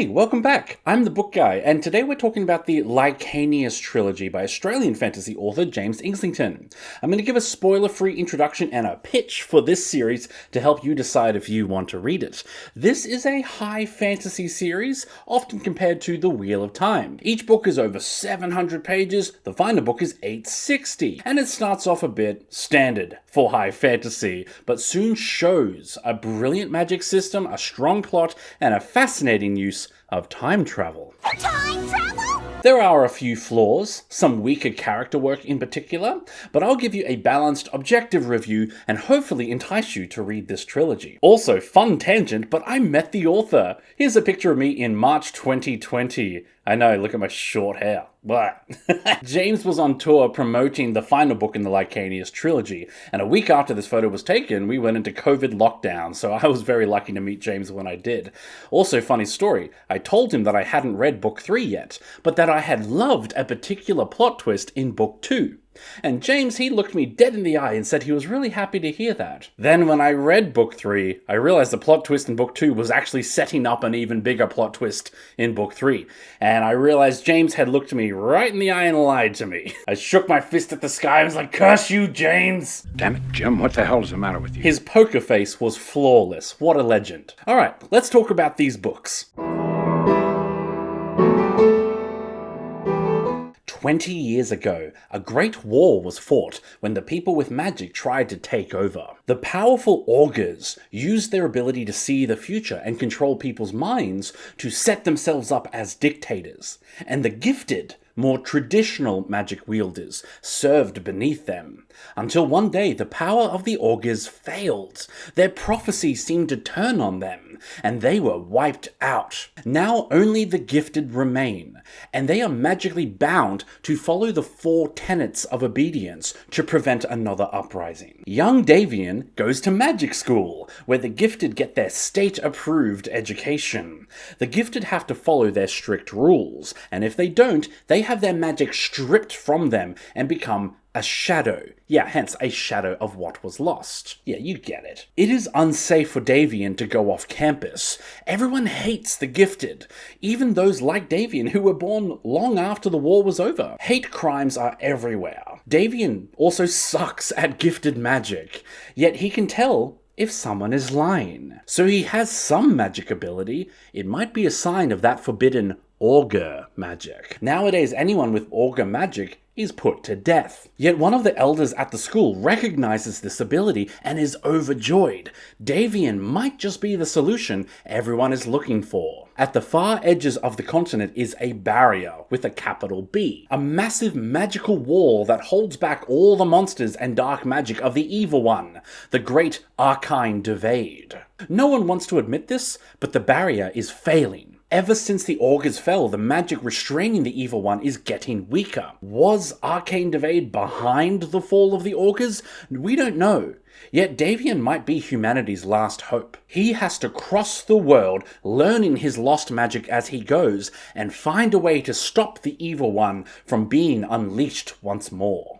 Hey, welcome back. I'm the Book Guy, and today we're talking about the Licanius Trilogy by Australian fantasy author James Islington. I'm going to give a spoiler-free introduction and a pitch for this series to help you decide if you want to read it. This is a high fantasy series, often compared to The Wheel of Time. Each book is over 700 pages, the final book is 860, and it starts off a bit standard for high fantasy, but soon shows a brilliant magic system, a strong plot, and a fascinating use of time travel. Time travel? There are a few flaws, some weaker character work in particular, but I'll give you a balanced, objective review and hopefully entice you to read this trilogy. Also, fun tangent, but I met the author. Here's a picture of me in March 2020. I know, look at my short hair. But James was on tour promoting the final book in the Licanius trilogy, and a week after this photo was taken, we went into COVID lockdown, so I was very lucky to meet James when I did. Also, funny story, I told him that I hadn't read book 3 yet, but that I had loved a particular plot twist in book 2. And James, he looked me dead in the eye and said he was really happy to hear that. Then when I read book 3, I realized the plot twist in book 2 was actually setting up an even bigger plot twist in book 3. And I realized James had looked me right in the eye and lied to me. I shook my fist at the sky and was like, "Curse you, James!" Damn it, Jim, what the hell's the matter with you? His poker face was flawless. What a legend. Alright, let's talk about these books. 20 years ago, a great war was fought when the people with magic tried to take over. The powerful augurs used their ability to see the future and control people's minds to set themselves up as dictators, and the gifted, more traditional magic wielders served beneath them, until one day the power of the augurs failed. Their prophecy seemed to turn on them, and they were wiped out. Now only the gifted remain, and they are magically bound to follow the 4 tenets of obedience to prevent another uprising. Young Davian goes to magic school, where the gifted get their state-approved education. The gifted have to follow their strict rules, and if they don't, they have their magic stripped from them and become a shadow. Yeah, hence a shadow of what was lost. Yeah, you get it. It is unsafe for Davian to go off campus. Everyone hates the gifted, even those like Davian who were born long after the war was over. Hate crimes are everywhere. Davian also sucks at gifted magic, yet he can tell if someone is lying. So he has some magic ability. It might be a sign of that forbidden augur magic. Nowadays, anyone with augur magic is put to death. Yet one of the elders at the school recognizes this ability and is overjoyed. Davian might just be the solution everyone is looking for. At the far edges of the continent is a barrier with a capital B, a massive magical wall that holds back all the monsters and dark magic of the evil one, the great Arcane Divide. No one wants to admit this, but the barrier is failing. Ever since the augurs fell, the magic restraining the evil one is getting weaker. Was Arcane Divide behind the fall of the augurs? We don't know. Yet Davian might be humanity's last hope. He has to cross the world, learning his lost magic as he goes, and find a way to stop the evil one from being unleashed once more.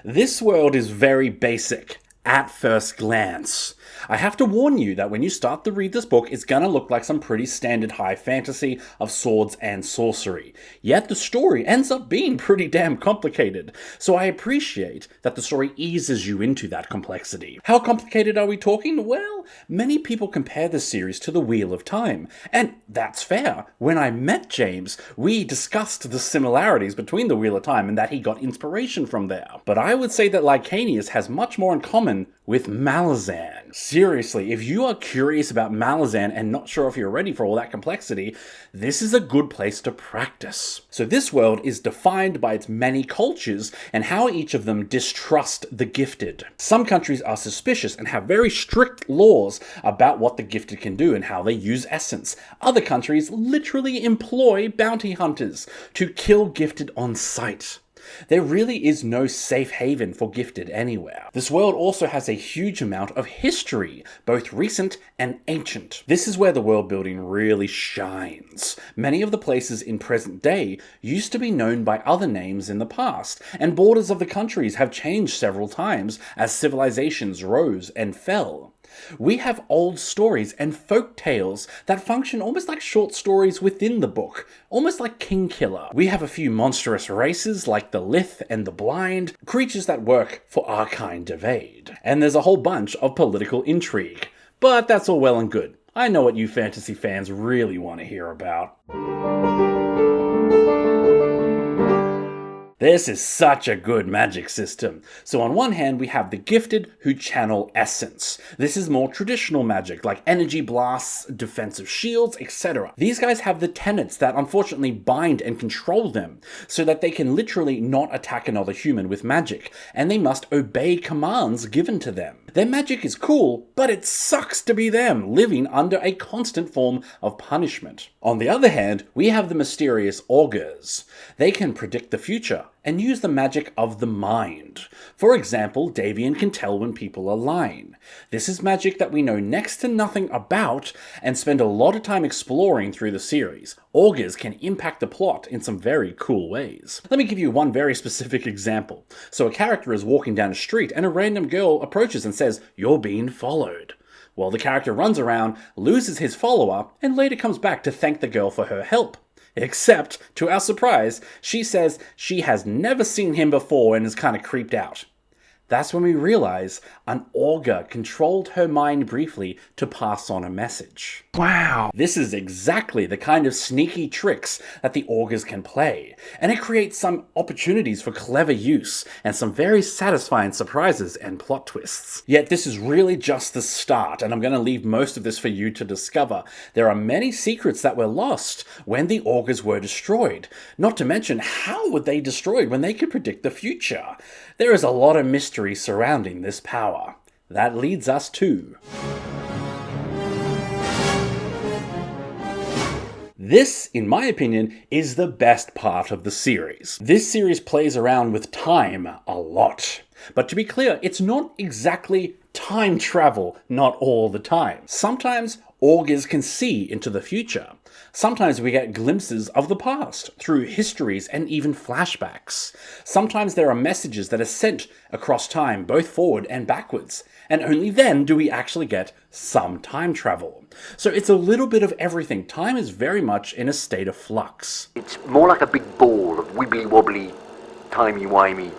This world is very basic at first glance. I have to warn you that when you start to read this book, it's gonna look like some pretty standard high fantasy of swords and sorcery. Yet the story ends up being pretty damn complicated, so I appreciate that the story eases you into that complexity. How complicated are we talking? Well, many people compare this series to The Wheel of Time, and that's fair. When I met James, we discussed the similarities between The Wheel of Time and that he got inspiration from there. But I would say that Licanius has much more in common with Malazan. Seriously, if you are curious about Malazan and not sure if you're ready for all that complexity, this is a good place to practice. So this world is defined by its many cultures and how each of them distrust the gifted. Some countries are suspicious and have very strict laws about what the gifted can do and how they use essence. Other countries literally employ bounty hunters to kill gifted on sight. There really is no safe haven for gifted anywhere. This world also has a huge amount of history, both recent and ancient. This is where the world building really shines. Many of the places in present day used to be known by other names in the past, and borders of the countries have changed several times as civilizations rose and fell. We have old stories and folk tales that function almost like short stories within the book, almost like Kingkiller. We have a few monstrous races like the Lith and the Blind, creatures that work for our kind of aid. And there's a whole bunch of political intrigue. But that's all well and good. I know what you fantasy fans really want to hear about. This is such a good magic system. So on one hand, we have the gifted who channel essence. This is more traditional magic, like energy blasts, defensive shields, etc. These guys have the tenets that unfortunately bind and control them, so that they can literally not attack another human with magic, and they must obey commands given to them. Their magic is cool, but it sucks to be them, living under a constant form of punishment. On the other hand, we have the mysterious augurs. They can predict the future and use the magic of the mind. For example, Davian can tell when people are lying. This is magic that we know next to nothing about and spend a lot of time exploring through the series. Augurs can impact the plot in some very cool ways. Let me give you one very specific example. So a character is walking down a street and a random girl approaches and says, "You're being followed." Well, the character runs around, loses his follower, and later comes back to thank the girl for her help. Except, to our surprise, she says she has never seen him before and is kind of creeped out. That's when we realize an augur controlled her mind briefly to pass on a message. Wow! This is exactly the kind of sneaky tricks that the augurs can play, and it creates some opportunities for clever use and some very satisfying surprises and plot twists. Yet this is really just the start, and I'm going to leave most of this for you to discover. There are many secrets that were lost when the augurs were destroyed. Not to mention, how were they destroyed when they could predict the future? There is a lot of mystery surrounding this power. That leads us to... This, in my opinion, is the best part of the series. This series plays around with time a lot. But to be clear, it's not exactly time travel, not all the time. Sometimes augurs can see into the future. Sometimes we get glimpses of the past through histories and even flashbacks. Sometimes there are messages that are sent across time, both forward and backwards, and only then do we actually get some time travel. So it's a little bit of everything. Time is very much in a state of flux. It's more like a big ball of wibbly-wobbly, timey-wimey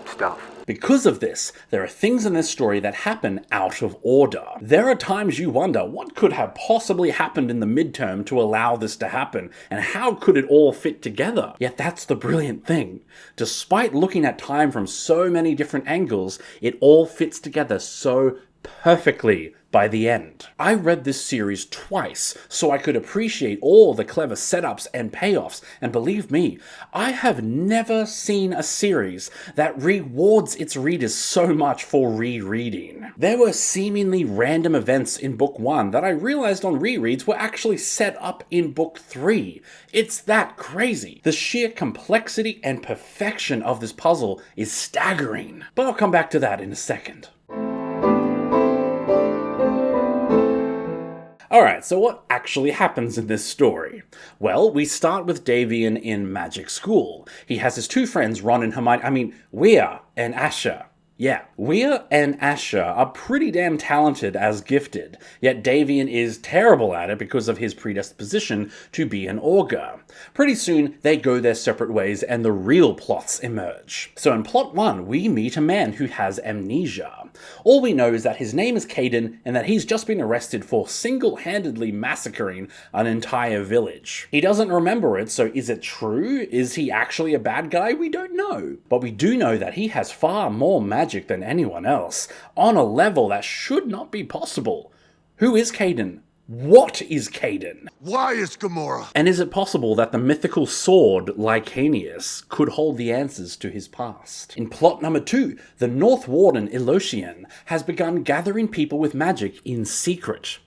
stuff. Because of this, there are things in this story that happen out of order. There are times you wonder what could have possibly happened in the midterm to allow this to happen, and how could it all fit together? Yet that's the brilliant thing. Despite looking at time from so many different angles, it all fits together so perfectly by the end. I read this series twice so I could appreciate all the clever setups and payoffs, and believe me, I have never seen a series that rewards its readers so much for rereading. There were seemingly random events in book 1 that I realized on rereads were actually set up in book 3. It's that crazy. The sheer complexity and perfection of this puzzle is staggering. But I'll come back to that in a second. Alright, so what actually happens in this story? Well, we start with Davian in magic school. He has his two friends, Ron and Hermione, Weir and Asher. Yeah, Weir and Asher are pretty damn talented as gifted, yet Davian is terrible at it because of his predisposition to be an augur. Pretty soon, they go their separate ways and the real plots emerge. So in plot 1, we meet a man who has amnesia. All we know is that his name is Caden and that he's just been arrested for single-handedly massacring an entire village. He doesn't remember it, so is it true? Is he actually a bad guy? We don't know. But we do know that he has far more magic than anyone else, on a level that should not be possible. Who is Caden? What is Caden? Why is Gamora? And is it possible that the mythical sword, Licanius, could hold the answers to his past? In plot number 2, the North Warden, Elocian, has begun gathering people with magic in secret.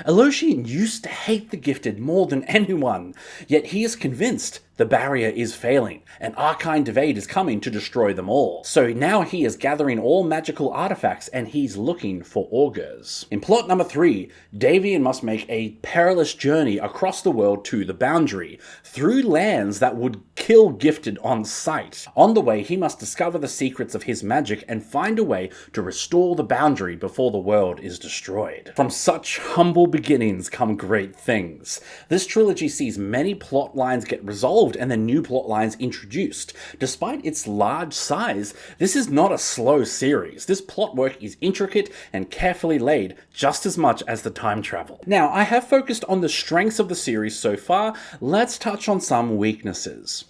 Elocian used to hate the gifted more than anyone, yet he is convinced the barrier is failing, and Archine Devade is coming to destroy them all. So now he is gathering all magical artifacts and he's looking for augurs. In plot number 3, Davian must make a perilous journey across the world to the boundary, through lands that would kill Gifted on sight. On the way, he must discover the secrets of his magic and find a way to restore the boundary before the world is destroyed. From such humble beginnings come great things. This trilogy sees many plot lines get resolved and then new plot lines introduced. Despite its large size, this is not a slow series. This plot work is intricate and carefully laid, just as much as the time travel. Now, I have focused on the strengths of the series so far. Let's touch on some weaknesses.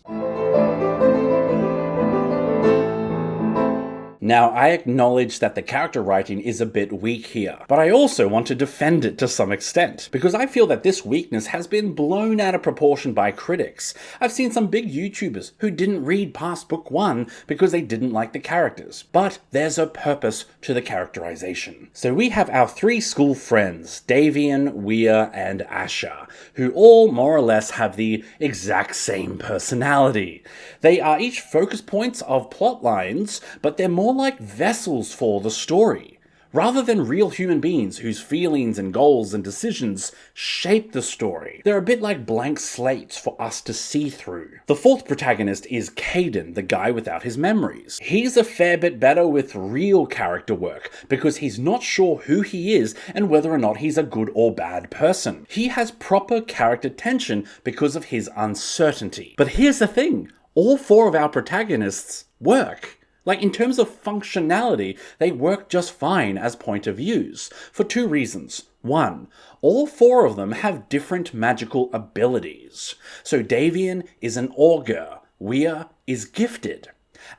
Now, I acknowledge that the character writing is a bit weak here, but I also want to defend it to some extent, because I feel that this weakness has been blown out of proportion by critics. I've seen some big YouTubers who didn't read past book 1 because they didn't like the characters, but there's a purpose to the characterization. So we have our 3 school friends, Davian, Weir, and Asher, who all more or less have the exact same personality. They are each focus points of plot lines, but they're more like vessels for the story, rather than real human beings whose feelings and goals and decisions shape the story. They're a bit like blank slates for us to see through. The 4th protagonist is Caden, the guy without his memories. He's a fair bit better with real character work, because he's not sure who he is and whether or not he's a good or bad person. He has proper character tension because of his uncertainty. But here's the thing, all 4 of our protagonists work. Like, in terms of functionality, they work just fine as point of views, for 2 reasons. 1, all 4 of them have different magical abilities. So Davian is an augur, Weir is gifted.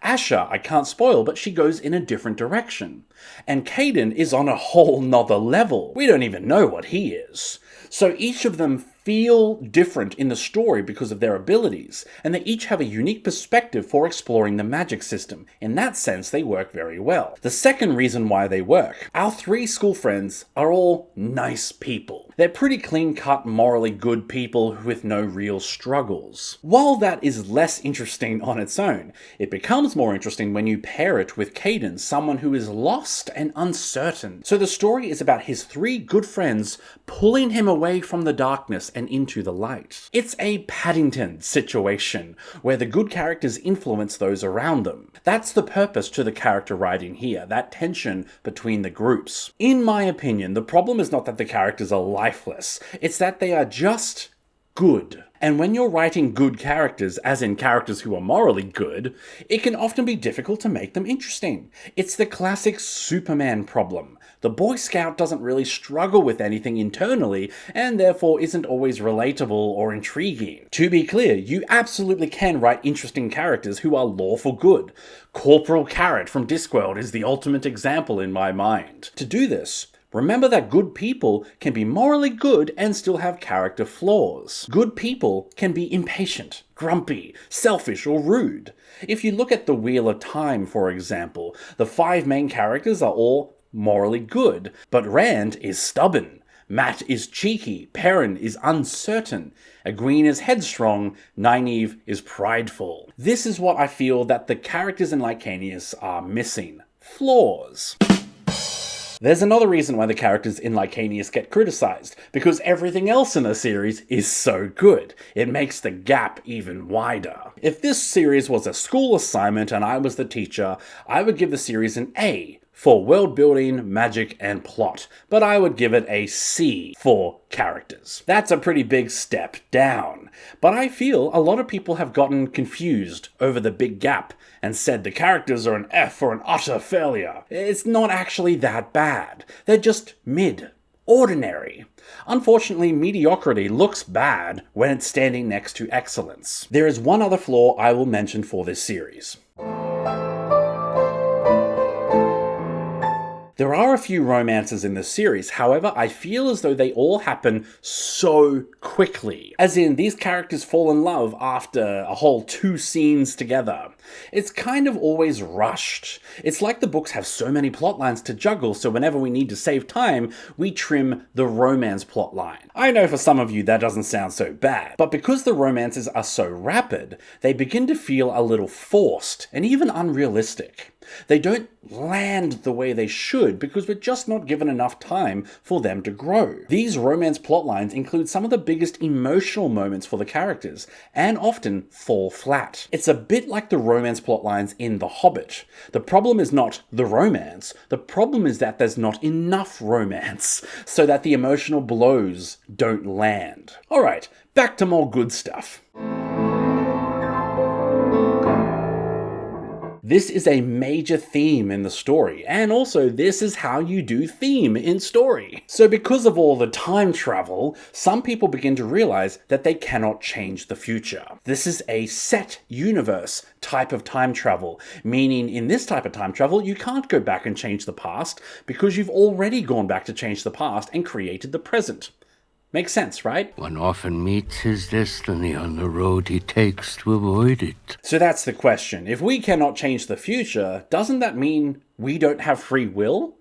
Asher, I can't spoil, but she goes in a different direction. And Caden is on a whole nother level. We don't even know what he is. So each of them feel different in the story because of their abilities, and they each have a unique perspective for exploring the magic system. In that sense, they work very well. The second reason why they work, our 3 school friends are all nice people. They're pretty clean-cut, morally good people with no real struggles. While that is less interesting on its own, it becomes more interesting when you pair it with Caden, someone who is lost and uncertain. So the story is about his 3 good friends pulling him away from the darkness and into the light. It's a Paddington situation, where the good characters influence those around them. That's the purpose to the character writing here, that tension between the groups. In my opinion, the problem is not that the characters are lifeless, it's that they are just good. And when you're writing good characters, as in characters who are morally good, it can often be difficult to make them interesting. It's the classic Superman problem. The Boy Scout doesn't really struggle with anything internally, and therefore isn't always relatable or intriguing. To be clear, you absolutely can write interesting characters who are lawful good. Corporal Carrot from Discworld is the ultimate example in my mind. To do this, remember that good people can be morally good and still have character flaws. Good people can be impatient, grumpy, selfish, or rude. If you look at the Wheel of Time, for example, the 5 main characters are all morally good, but Rand is stubborn, Matt is cheeky, Perrin is uncertain, Egwene is headstrong, Nynaeve is prideful. This is what I feel that the characters in Licanius are missing. Flaws. There's another reason why the characters in Licanius get criticized, because everything else in the series is so good. It makes the gap even wider. If this series was a school assignment and I was the teacher, I would give the series an A for world building, magic, and plot, but I would give it a C for characters. That's a pretty big step down, but I feel a lot of people have gotten confused over the big gap and said the characters are an F or an utter failure. It's not actually that bad. They're just mid. Ordinary. Unfortunately, mediocrity looks bad when it's standing next to excellence. There is one other flaw I will mention for this series. There are a few romances in this series, however, I feel as though they all happen so quickly. As in, these characters fall in love after a whole 2 scenes together. It's kind of always rushed. It's like the books have so many plot lines to juggle, so whenever we need to save time, we trim the romance plot line. I know for some of you that doesn't sound so bad, but because the romances are so rapid, they begin to feel a little forced and even unrealistic. They don't land the way they should because we're just not given enough time for them to grow. These romance plotlines include some of the biggest emotional moments for the characters, and often fall flat. It's a bit like the romance plotlines in The Hobbit. The problem is not the romance, the problem is that there's not enough romance, so that the emotional blows don't land. Alright, back to more good stuff. This is a major theme in the story, and also this is how you do theme in story. So because of all the time travel, some people begin to realize that they cannot change the future. This is a set universe type of time travel, meaning in this type of time travel, you can't go back and change the past because you've already gone back to change the past and created the present. Makes sense, right? One often meets his destiny on the road he takes to avoid it. So that's the question. If we cannot change the future, doesn't that mean we don't have free will?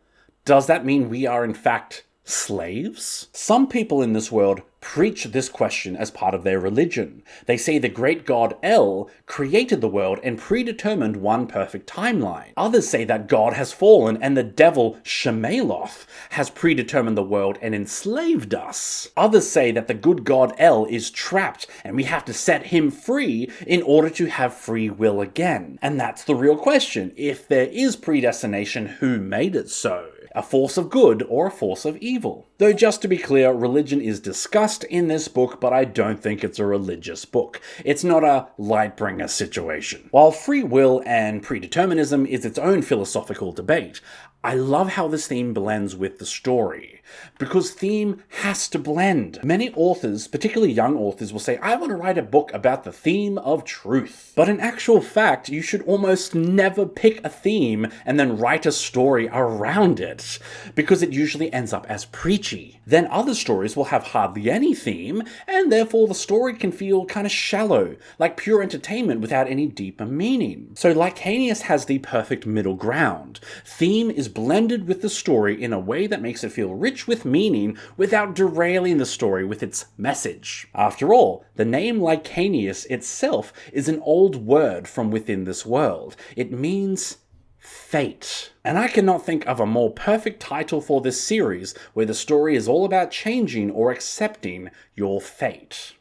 Does that mean we are in fact slaves? Some people in this world preach this question as part of their religion. They say the great god El created the world and predetermined one perfect timeline. Others say that God has fallen and the devil Shemeloth has predetermined the world and enslaved us. Others say that the good god El is trapped and we have to set him free in order to have free will again. And that's the real question. If there is predestination, who made it so? A force of good or a force of evil? Though just to be clear, religion is discussed in this book, but I don't think it's a religious book. It's not a Lightbringer situation. While free will and predeterminism is its own philosophical debate, I love how this theme blends with the story, because theme has to blend. Many authors, particularly young authors, will say, I want to write a book about the theme of truth. But in actual fact, you should almost never pick a theme and then write a story around it, because it usually ends up as preachy. Then other stories will have hardly any theme, and therefore the story can feel kind of shallow, like pure entertainment without any deeper meaning. So Licanius has the perfect middle ground. Theme is blended with the story in a way that makes it feel rich with meaning without derailing the story with its message. After all, the name Licanius itself is an old word from within this world. It means fate. And I cannot think of a more perfect title for this series where the story is all about changing or accepting your fate.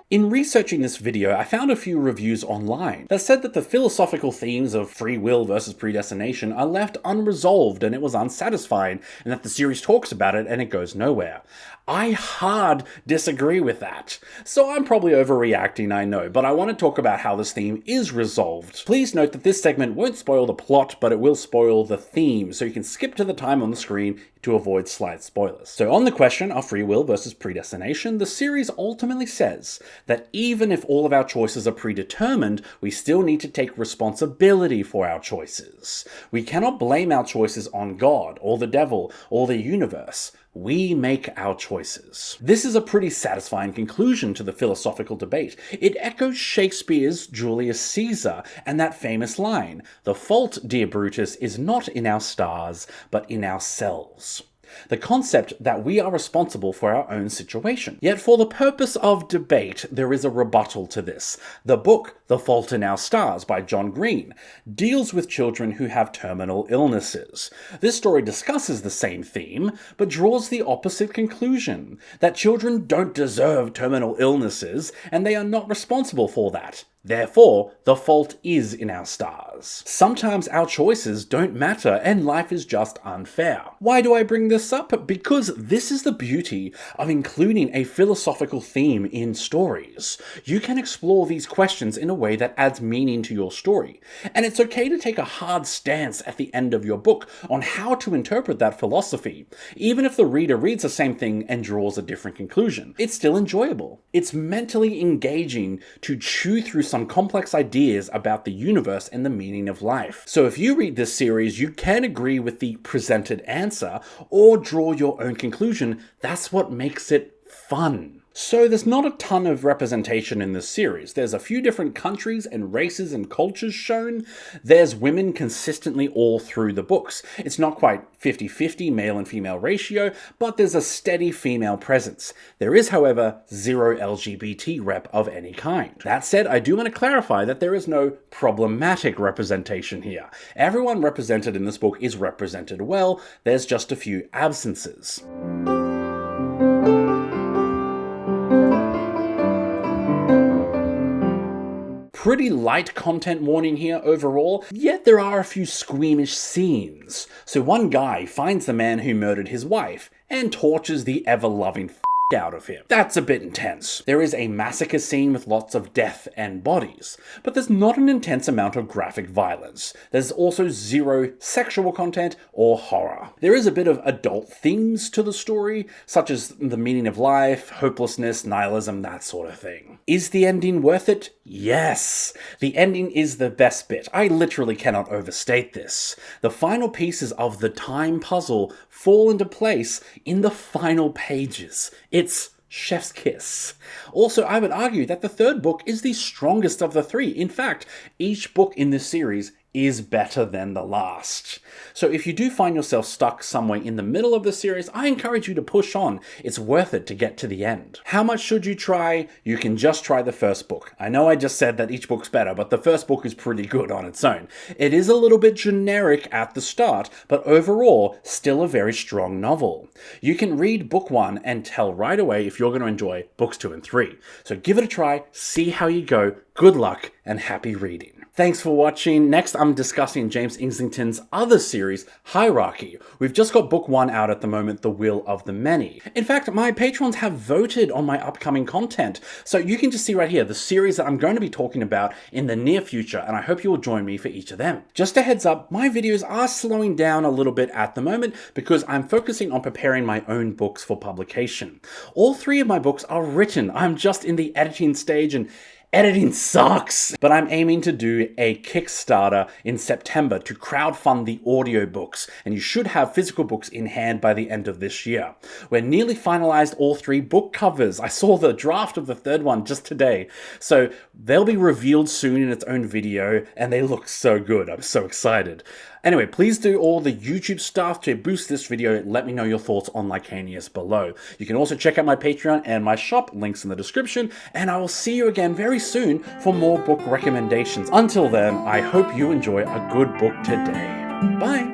In researching this video, I found a few reviews online that said that the philosophical themes of free will versus predestination are left unresolved and it was unsatisfying, and that the series talks about it and it goes nowhere. I hard disagree with that. So I'm probably overreacting, I know, but I want to talk about how this theme is resolved. Please note that this segment won't spoil the plot, but it will spoil the theme, so you can skip to the time on the screen to avoid slight spoilers. So on the question of free will versus predestination, the series ultimately says that even if all of our choices are predetermined, we still need to take responsibility for our choices. We cannot blame our choices on God, or the devil, or the universe. We make our choices. This is a pretty satisfying conclusion to the philosophical debate. It echoes Shakespeare's Julius Caesar and that famous line, "The fault, dear Brutus, is not in our stars, but in ourselves." The concept that we are responsible for our own situation. Yet for the purpose of debate, there is a rebuttal to this. The book, The Fault in Our Stars by John Green, deals with children who have terminal illnesses. This story discusses the same theme, but draws the opposite conclusion, that children don't deserve terminal illnesses, and they are not responsible for that. Therefore, the fault is in our stars. Sometimes our choices don't matter and life is just unfair. Why do I bring this up? Because this is the beauty of including a philosophical theme in stories. You can explore these questions in a way that adds meaning to your story. And it's okay to take a hard stance at the end of your book on how to interpret that philosophy. Even if the reader reads the same thing and draws a different conclusion, it's still enjoyable. It's mentally engaging to chew through some complex ideas about the universe and the meaning of life. So if you read this series, you can agree with the presented answer or draw your own conclusion. That's what makes it fun. So there's not a ton of representation in this series. There's a few different countries and races and cultures shown. There's women consistently all through the books. It's not quite 50-50 male and female ratio, but there's a steady female presence. There is, however, zero LGBT rep of any kind. That said, I do want to clarify that there is no problematic representation here. Everyone represented in this book is represented well. There's just a few absences. Pretty light content warning here overall, yet there are a few squeamish scenes. So one guy finds the man who murdered his wife and tortures the ever-loving out of him. That's a bit intense. There is a massacre scene with lots of death and bodies, but there's not an intense amount of graphic violence. There's also zero sexual content or horror. There is a bit of adult themes to the story, such as the meaning of life, hopelessness, nihilism, that sort of thing. Is the ending worth it? Yes. The ending is the best bit. I literally cannot overstate this. The final pieces of the time puzzle fall into place in the final pages. It's chef's kiss. Also, I would argue that the third book is the strongest of the three. In fact, each book in this series is better than the last. So if you do find yourself stuck somewhere in the middle of the series, I encourage you to push on. It's worth it to get to the end. How much should you try? You can just try the first book. I know I just said that each book's better, but the first book is pretty good on its own. It is a little bit generic at the start, but overall, still a very strong novel. You can read book 1 and tell right away if you're going to enjoy books 2 and 3. So give it a try, see how you go. Good luck and happy reading. Thanks for watching. Next, I'm discussing James Islington's other series, Hierarchy. We've just got book 1 out at the moment, The Will of the Many. In fact, my patrons have voted on my upcoming content. So you can just see right here, the series that I'm going to be talking about in the near future, and I hope you will join me for each of them. Just a heads up, my videos are slowing down a little bit at the moment because I'm focusing on preparing my own books for publication. All 3 of my books are written. I'm just in the editing stage, and editing sucks, but I'm aiming to do a Kickstarter in September to crowdfund the audiobooks, and you should have physical books in hand by the end of this year. We're nearly finalized all 3 book covers. I saw the draft of the 3rd one just today, so they'll be revealed soon in its own video, and they look so good. I'm so excited. Anyway, please do all the YouTube stuff to boost this video. Let me know your thoughts on Licanius below. You can also check out my Patreon and my shop, links in the description, and I will see you again very soon for more book recommendations. Until then, I hope you enjoy a good book today. Bye!